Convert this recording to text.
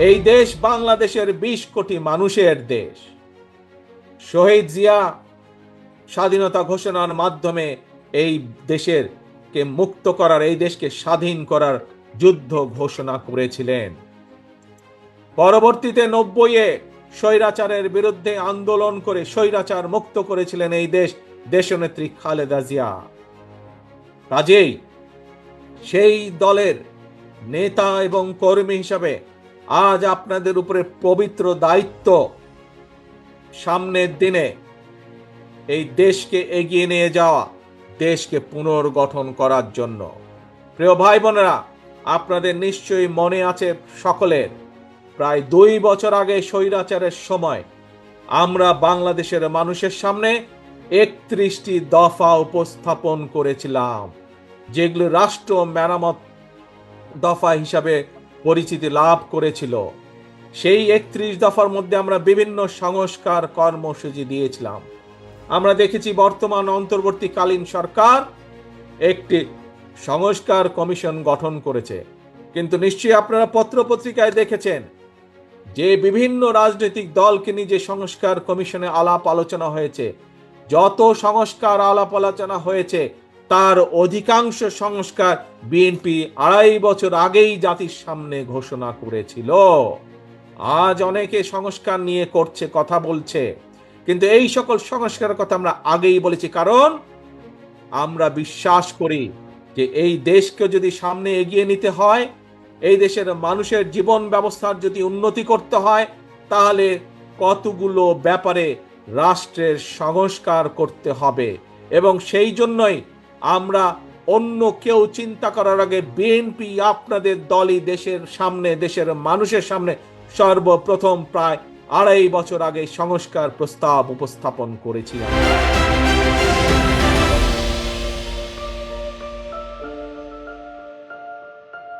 এই দেশ বাংলাদেশের 20 কোটি মানুষের দেশ। শহীদ জিয়া স্বাধীনতা ঘোষণার মাধ্যমে এই দেশের কে মুক্ত করার, এই দেশকে স্বাধীন করার যুদ্ধ ঘোষণা করেছিলেন। পরবর্তীতে 90-এ স্বৈরাচারের বিরুদ্ধে আন্দোলন করে স্বৈরাচার মুক্ত করেছিলেন এই দেশ দেশনেত্রী খালেদা জিয়া। কাজেই সেই দলের নেতা এবং কর্মী হিসাবে আজ আপনাদের উপরে পবিত্র দায়িত্ব, সামনের দিনে এই দেশকে এগিয়ে নিয়ে যাওয়া, দেশকে পুনর্গঠন করার জন্য। প্রিয় ভাই বোনেরা, আপনাদের নিশ্চয়ই মনে আছে সকলের, প্রায় 2 বছর আগে স্বৈরাচারের সময় আমরা বাংলাদেশের মানুষের সামনে 31টি দফা উপস্থাপন করেছিলাম, যেগুলো রাষ্ট্র মেরামত দফা হিসাবে পরিচিতি লাভ করেছিল। সেই 31 দফার মধ্যে আমরা বিভিন্ন সংস্কার কর্মসূচি দিয়েছিলাম। আমরা দেখেছি বর্তমান অন্তর্বর্তীকালীন সরকার একটি সংস্কার কমিশন গঠন করেছে, কিন্তু নিশ্চয়ই আপনারা পত্রপত্রিকায় দেখেছেন যে বিভিন্ন রাজনৈতিক দলকে নিয়ে যে সংস্কার কমিশনে আলাপ আলোচনা হয়েছে, যত সংস্কার আলাপ আলোচনা হয়েছে তার অধিকাংশ সংস্কার বিএনপি 2.5 বছর আগেই জাতির সামনে ঘোষণা করেছিল। আজ অনেকে সংস্কার নিয়ে করছে, কথা বলছে, কিন্তু এই সকল সংস্কারের কথা আমরা আগেই বলেছি, কারণ আমরা বিশ্বাস করি যে এই দেশকে যদি সামনে এগিয়ে নিতে হয়, এই দেশের মানুষের জীবন ব্যবস্থার যদি উন্নতি করতে হয়, তাহলে কতগুলো ব্যাপারে রাষ্ট্রের সংস্কার করতে হবে। এবং সেই জন্যই আমরা অন্য কেউ চিন্তা করার আগে বিএনপি আপনাদের দলই দেশের সামনে, দেশের মানুষের সামনে সর্বপ্রথম প্রায় 2.5 বছর আগে সংস্কার প্রস্তাব উপস্থাপন করেছিলাম।